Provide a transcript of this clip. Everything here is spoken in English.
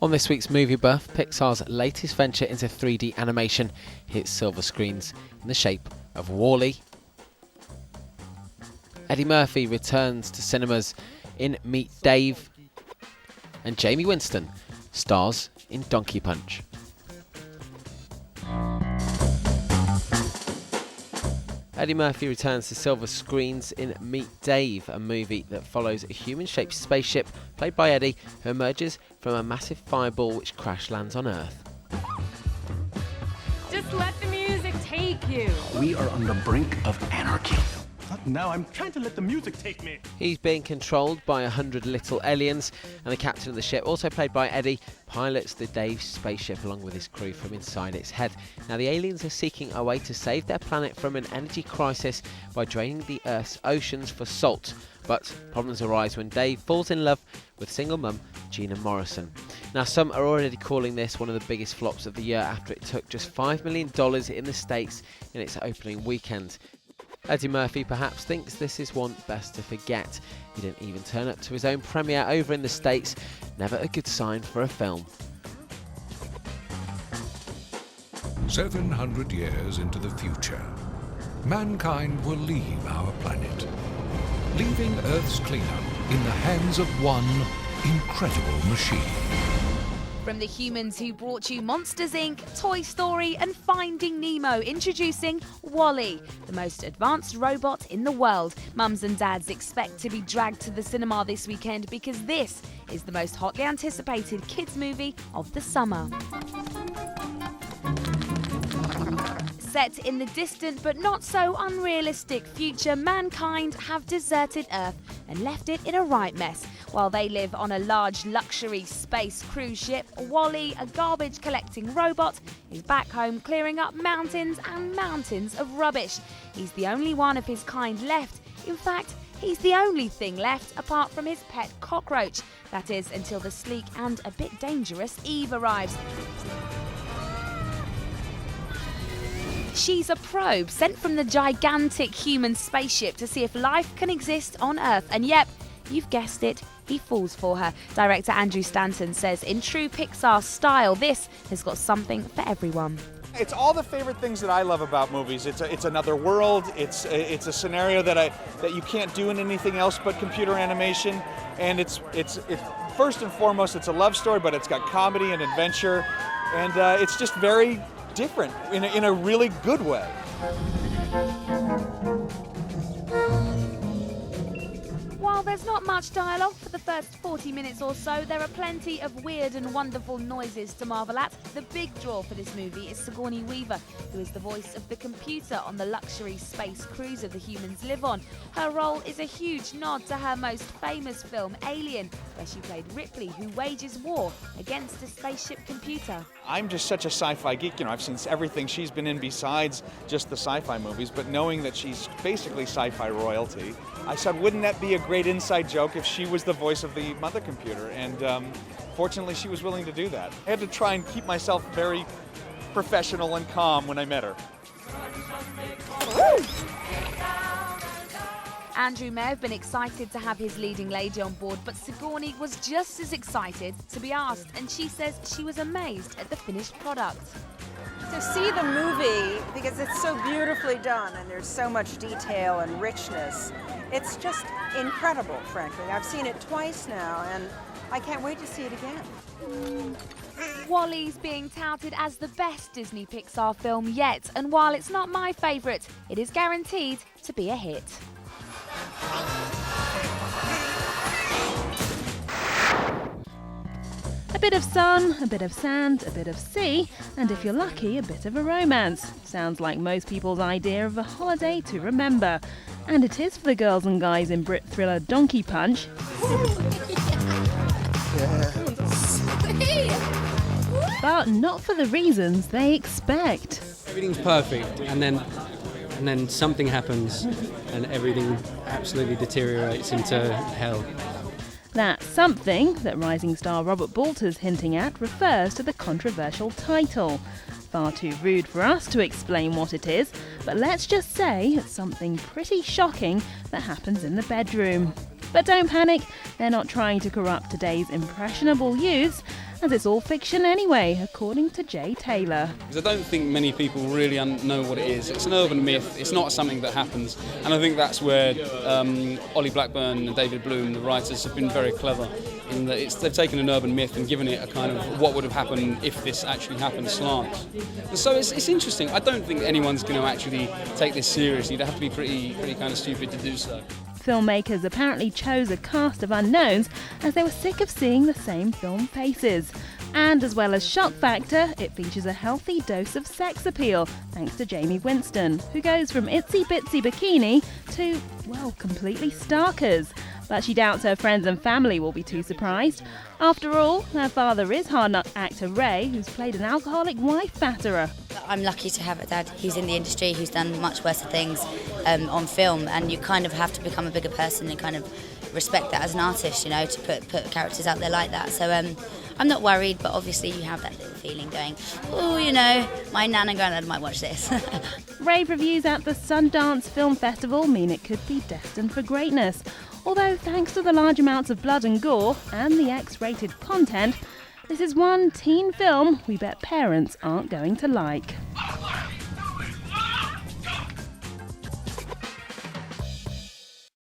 On this week's MovieBuff, Pixar's latest venture into 3D animation hits silver screens in the shape of Walle. Eddie Murphy returns to cinemas in Meet Dave, and Jamie Winston stars in Donkey Punch. Eddie Murphy returns to silver screens in Meet Dave, a movie that follows a human-shaped spaceship played by Eddie, who emerges from a massive fireball which crash lands on Earth. Just let the music take you. We are on the brink of anarchy. Now I'm trying to let the music take me. He's being controlled by 100 little aliens, and the captain of the ship, also played by Eddie, pilots the Dave spaceship along with his crew from inside its head. Now, the aliens are seeking a way to save their planet from an energy crisis by draining the Earth's oceans for salt. But problems arise when Dave falls in love with single mum Gina Morrison. Now, some are already calling this one of the biggest flops of the year after it took just $5 million in the States in its opening weekend. Eddie Murphy perhaps thinks this is one best to forget. He didn't even turn up to his own premiere over in the States. Never a good sign for a film. 700 years into the future, mankind will leave our planet, leaving Earth's cleanup in the hands of one incredible machine. From the humans who brought you Monsters Inc., Toy Story and Finding Nemo, introducing Walle, the most advanced robot in the world. Mums and dads expect to be dragged to the cinema this weekend because this is the most hotly anticipated kids movie of the summer. Set in the distant but not so unrealistic future, mankind have deserted Earth and left it in a right mess. While they live on a large luxury space cruise ship, Walle, a garbage collecting robot, is back home clearing up mountains and mountains of rubbish. He's the only one of his kind left. In fact, he's the only thing left apart from his pet cockroach. That is, until the sleek and a bit dangerous Eve arrives. She's a probe sent from the gigantic human spaceship to see if life can exist on Earth. And yep, you've guessed it, he falls for her. Director Andrew Stanton says, in true Pixar style, this has got something for everyone. It's all the favorite things that I love about movies. It's another world. It's a scenario that you can't do in anything else but computer animation. And it's first and foremost, it's a love story, but it's got comedy and adventure, and it's just very different in a really good way. While there's not much dialogue for the first 40 minutes or so, there are plenty of weird and wonderful noises to marvel at. The big draw for this movie is Sigourney Weaver, who is the voice of the computer on the luxury space cruiser the humans live on. Her role is a huge nod to her most famous film, Alien, where she played Ripley, who wages war against a spaceship computer. I'm just such a sci-fi geek. I've seen everything she's been in besides just the sci-fi movies, but knowing that she's basically sci-fi royalty, I said, wouldn't that be a great inside joke if she was the voice of the mother computer? And fortunately, she was willing to do that. I had to try and keep myself very professional and calm when I met her. Andrew may have been excited to have his leading lady on board, but Sigourney was just as excited to be asked, and she says she was amazed at the finished product. To see the movie, because it's so beautifully done and there's so much detail and richness, it's just incredible, frankly. I've seen it twice now, and I can't wait to see it again. Walle's being touted as the best Disney Pixar film yet, and while it's not my favourite, it is guaranteed to be a hit. A bit of sun, a bit of sand, a bit of sea, and if you're lucky, a bit of a romance. Sounds like most people's idea of a holiday to remember. And it is for the girls and guys in Brit thriller Donkey Punch. But not for the reasons they expect. Everything's perfect, and then something happens, and everything absolutely deteriorates into hell. That something that rising star Robert Balter's hinting at refers to the controversial title. Far too rude for us to explain what it is, but let's just say it's something pretty shocking that happens in the bedroom. But don't panic, they're not trying to corrupt today's impressionable youths. as it's all fiction anyway, according to Jay Taylor. Because I don't think many people really know what it is. It's an urban myth, it's not something that happens, and I think that's where Ollie Blackburn and David Bloom, the writers, have been very clever in that they've taken an urban myth and given it a kind of what would have happened if this actually happened slant. And so it's interesting. I don't think anyone's going to actually take this seriously. You'd have to be pretty kind of stupid to do so. Filmmakers apparently chose a cast of unknowns as they were sick of seeing the same film faces. And as well as shock factor, it features a healthy dose of sex appeal, thanks to Jamie Winston, who goes from itsy bitsy bikini to, well, completely starkers. But she doubts her friends and family will be too surprised. After all, her father is hard nut actor Ray, who's played an alcoholic wife batterer. I'm lucky to have a dad who's in the industry, who's done much worse things on film, and you kind of have to become a bigger person and kind of respect that as an artist, you know, to put characters out there like that. So I'm not worried, but obviously you have that little feeling going, oh, you know, my nan and granddad might watch this. Rave reviews at the Sundance Film Festival mean it could be destined for greatness. Although thanks to the large amounts of blood and gore and the X-rated content, this is one teen film we bet parents aren't going to like.